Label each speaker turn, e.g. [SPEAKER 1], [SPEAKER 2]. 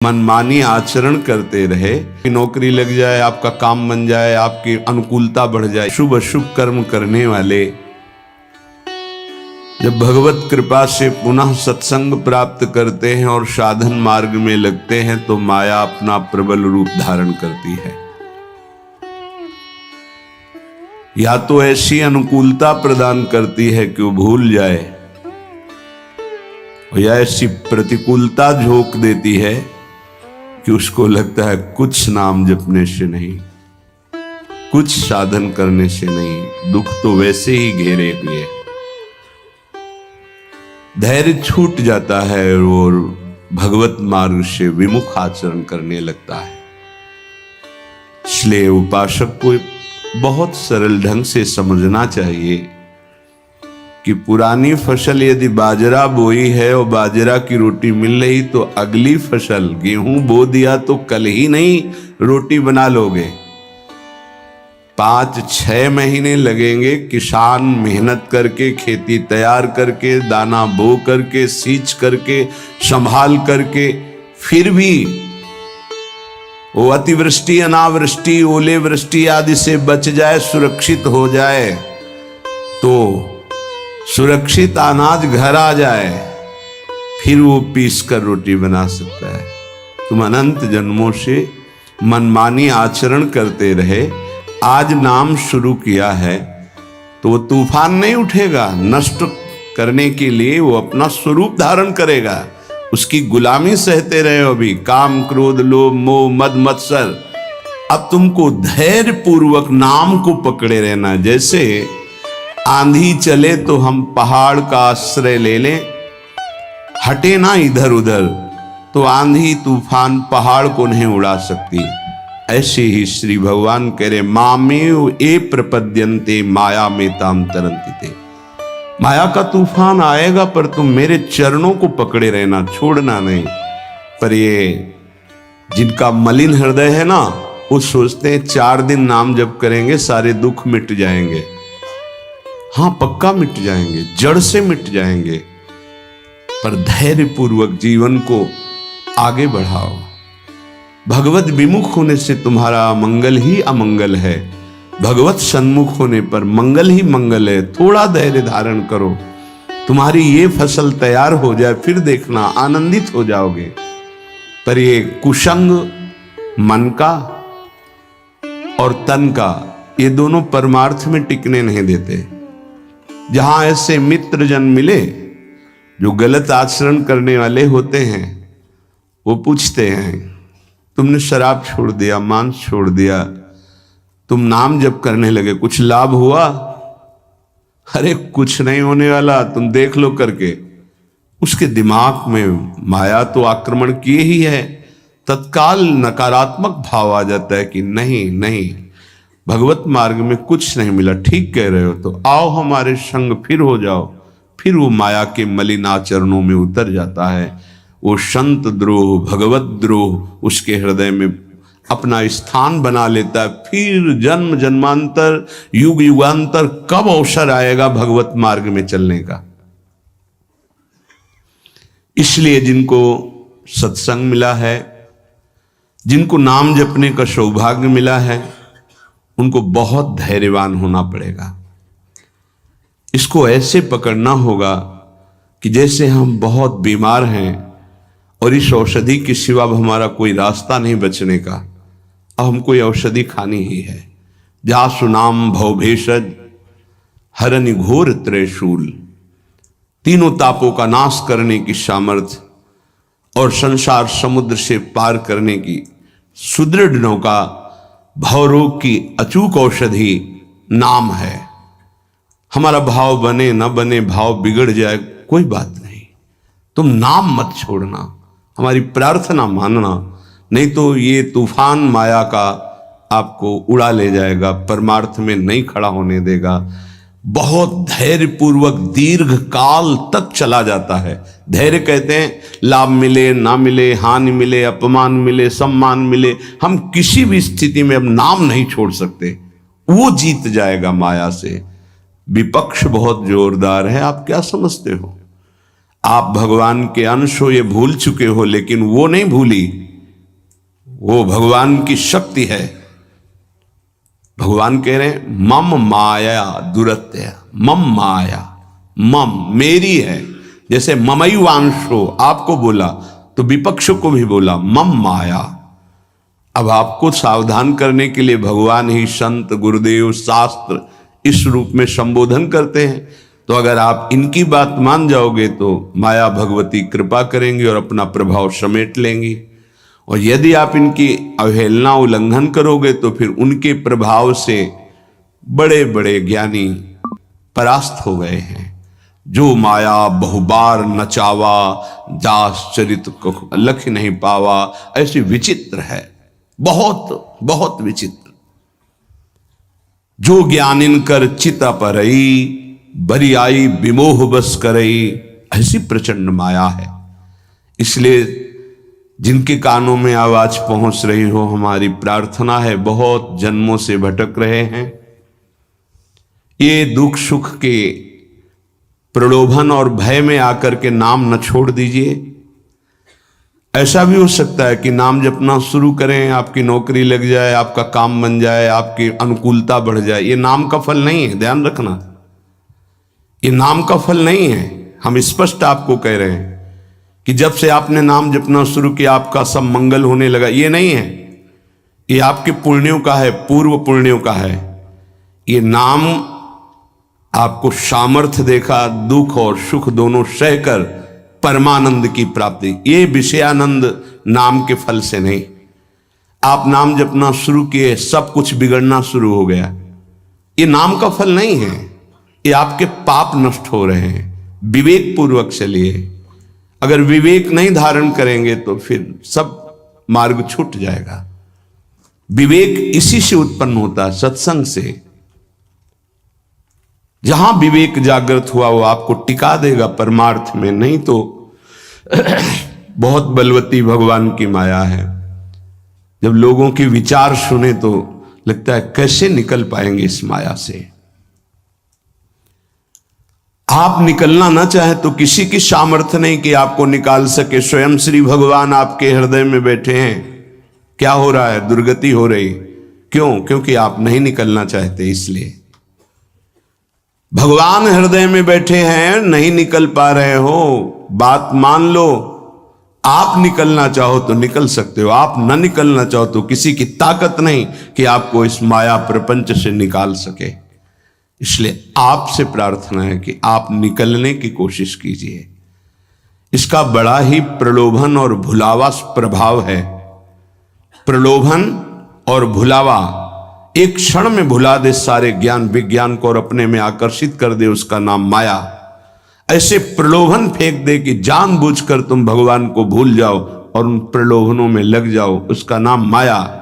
[SPEAKER 1] मनमानी आचरण करते रहे, नौकरी लग जाए, आपका काम बन जाए, आपकी अनुकूलता बढ़ जाए, शुभ अशुभ कर्म करने वाले जब भगवत कृपा से पुनः सत्संग प्राप्त करते हैं और साधन मार्ग में लगते हैं तो माया अपना प्रबल रूप धारण करती है। या तो ऐसी अनुकूलता प्रदान करती है कि वो भूल जाए, या ऐसी प्रतिकूलता झोंक देती है कि उसको लगता है कुछ नाम जपने से नहीं, कुछ साधन करने से नहीं, दुख तो वैसे ही घेरे हुए। धैर्य छूट जाता है और भगवत मार्ग से विमुख आचरण करने लगता है। इसलिए उपासक को बहुत सरल ढंग से समझना चाहिए कि पुरानी फसल यदि बाजरा बोई है और बाजरा की रोटी मिल रही तो अगली फसल गेहूं बो दिया तो कल ही नहीं रोटी बना लोगे। 5-6 महीने लगेंगे किसान मेहनत करके, खेती तैयार करके, दाना बो करके, सींच करके, संभाल करके, फिर भी वो अतिवृष्टि, अनावृष्टि, ओले वृष्टि आदि से बच जाए, सुरक्षित हो जाए, तो सुरक्षित अनाज घर आ जाए, फिर वो पीस कर रोटी बना सकता है। तुम अनंत जन्मों से मनमानी आचरण करते रहे, आज नाम शुरू किया है तो वो तूफान नहीं उठेगा, नष्ट करने के लिए वो अपना स्वरूप धारण करेगा। उसकी गुलामी सहते रहे हो अभी, काम क्रोध लोभ मोह मद मत्सर। अब तुमको धैर्य पूर्वक नाम को पकड़े रहना। जैसे आंधी चले तो हम पहाड़ का आश्रय ले लें, हटे ना इधर उधर, तो आंधी तूफान पहाड़ को नहीं उड़ा सकती। ऐसे ही श्री भगवान कह रहे मामेव ए प्रपद्यन्ते माया में ताम तरंति ते। माया का तूफान आएगा पर तुम मेरे चरणों को पकड़े रहना, छोड़ना नहीं। पर ये जिनका मलिन हृदय है ना, वो सोचते हैं 4 दिन नाम जप करेंगे सारे दुख मिट जाएंगे। हाँ, पक्का मिट जाएंगे, जड़ से मिट जाएंगे, पर धैर्य पूर्वक जीवन को आगे बढ़ाओ। भगवत विमुख होने से तुम्हारा मंगल ही अमंगल है, भगवत सन्मुख होने पर मंगल ही मंगल है। थोड़ा धैर्य धारण करो, तुम्हारी ये फसल तैयार हो जाए, फिर देखना आनंदित हो जाओगे। पर ये कुसंग मन का और तन का, ये दोनों परमार्थ में टिकने नहीं देते। जहां ऐसे मित्र जन मिले जो गलत आचरण करने वाले होते हैं, वो पूछते हैं तुमने शराब छोड़ दिया, मांस छोड़ दिया, तुम नाम जप करने लगे, कुछ लाभ हुआ? अरे कुछ नहीं होने वाला, तुम देख लो करके। उसके दिमाग में माया तो आक्रमण किए ही है, तत्काल नकारात्मक भाव आ जाता है कि नहीं नहीं, भगवत मार्ग में कुछ नहीं मिला, ठीक कह रहे हो, तो आओ हमारे संग फिर हो जाओ। फिर वो माया के मलिन आचरणों में उतर जाता है। वो संत द्रोह, भगवत द्रोह उसके हृदय में अपना स्थान बना लेता है। फिर जन्म जन्मांतर, युग युगांतर कब अवसर आएगा भगवत मार्ग में चलने का। इसलिए जिनको सत्संग मिला है, जिनको नाम जपने का सौभाग्य मिला है, उनको बहुत धैर्यवान होना पड़ेगा। इसको ऐसे पकड़ना होगा कि जैसे हम बहुत बीमार हैं और इस औषधि के सिवा हमारा कोई रास्ता नहीं बचने का, अब हमको ये औषधि खानी ही है। जासु नाम भव भेषज हरनि घोर त्रयशूल, तीनों तापों का नाश करने की सामर्थ्य और संसार समुद्र से पार करने की सुदृढ़ नौका, भवरोग की अचूक औषधि नाम है। हमारा भाव बने न बने, भाव बिगड़ जाए, कोई बात नहीं, तुम नाम मत छोड़ना, हमारी प्रार्थना मानना, नहीं तो ये तूफान माया का आपको उड़ा ले जाएगा, परमार्थ में नहीं खड़ा होने देगा। बहुत धैर्य पूर्वक दीर्घ काल तक चला जाता है। धैर्य कहते हैं लाभ मिले ना मिले, हानि मिले, अपमान मिले, सम्मान मिले, हम किसी भी स्थिति में अब नाम नहीं छोड़ सकते। वो जीत जाएगा माया से। विपक्ष बहुत जोरदार है, आप क्या समझते हो? आप भगवान के अंश हो, ये भूल चुके हो, लेकिन वो नहीं भूली। वो भगवान की शक्ति है। भगवान कह रहे हैं मम माया दुरत्य, मम माया, मम मेरी है। जैसे ममई वांशो आपको बोला तो विपक्ष को भी बोला मम माया। अब आपको सावधान करने के लिए भगवान ही संत गुरुदेव शास्त्र इस रूप में संबोधन करते हैं। तो अगर आप इनकी बात मान जाओगे तो माया भगवती कृपा करेंगी और अपना प्रभाव समेट लेंगी, और यदि आप इनकी अवहेलना उल्लंघन करोगे तो फिर उनके प्रभाव से बड़े बड़े ज्ञानी परास्त हो गए हैं। जो माया बहुबार नचावा, दास चरित को लख नहीं पावा, ऐसी विचित्र है, बहुत बहुत विचित्र। जो ज्ञान इनकर चिता परई, बरी आई विमोह बस करई, ऐसी प्रचंड माया है। इसलिए जिनके कानों में आवाज पहुंच रही हो, हमारी प्रार्थना है, बहुत जन्मों से भटक रहे हैं, ये दुख सुख के प्रलोभन और भय में आकर के नाम न छोड़ दीजिए। ऐसा भी हो सकता है कि नाम जपना शुरू करें, आपकी नौकरी लग जाए, आपका काम बन जाए, आपकी अनुकूलता बढ़ जाए। ये नाम का फल नहीं है, ध्यान रखना, ये नाम का फल नहीं है। हम स्पष्ट आपको कह रहे हैं कि जब से आपने नाम जपना शुरू किया आपका सब मंगल होने लगा, ये नहीं है। ये आपके पुण्यों का है, पूर्व पुण्यों का है। ये नाम आपको सामर्थ्य देखा, दुख और सुख दोनों सहकर परमानंद की प्राप्ति। ये विषयानंद नाम के फल से नहीं। आप नाम जपना शुरू किए, सब कुछ बिगड़ना शुरू हो गया, ये नाम का फल नहीं है। ये आपके पाप नष्ट हो रहे हैं। विवेक पूर्वक चलिए। अगर विवेक नहीं धारण करेंगे तो फिर सब मार्ग छूट जाएगा। विवेक इसी से उत्पन्न होता है, सत्संग से। जहां विवेक जागृत हुआ वो आपको टिका देगा परमार्थ में, नहीं तो बहुत बलवती भगवान की माया है। जब लोगों के विचार सुने तो लगता है कैसे निकल पाएंगे इस माया से। आप निकलना ना चाहे तो किसी की सामर्थ्य नहीं कि आपको निकाल सके। स्वयं श्री भगवान आपके हृदय में बैठे हैं। क्या हो रहा है? दुर्गति हो रही। क्यों? क्योंकि आप नहीं निकलना चाहते, इसलिए। भगवान हृदय में बैठे हैं, नहीं निकल पा रहे हो, बात मान लो। आप निकलना चाहो तो निकल सकते हो, आप न निकलना चाहो तो किसी की ताकत नहीं कि आपको इस माया प्रपंच से निकाल सके। इसलिए आपसे प्रार्थना है कि आप निकलने की कोशिश कीजिए। इसका बड़ा ही प्रलोभन और भुलावा प्रभाव है। प्रलोभन और भुलावा एक क्षण में भुला दे सारे ज्ञान विज्ञान को और अपने में आकर्षित कर दे, उसका नाम माया। ऐसे प्रलोभन फेंक दे कि जानबूझकर तुम भगवान को भूल जाओ और उन प्रलोभनों में लग जाओ, उसका नाम माया।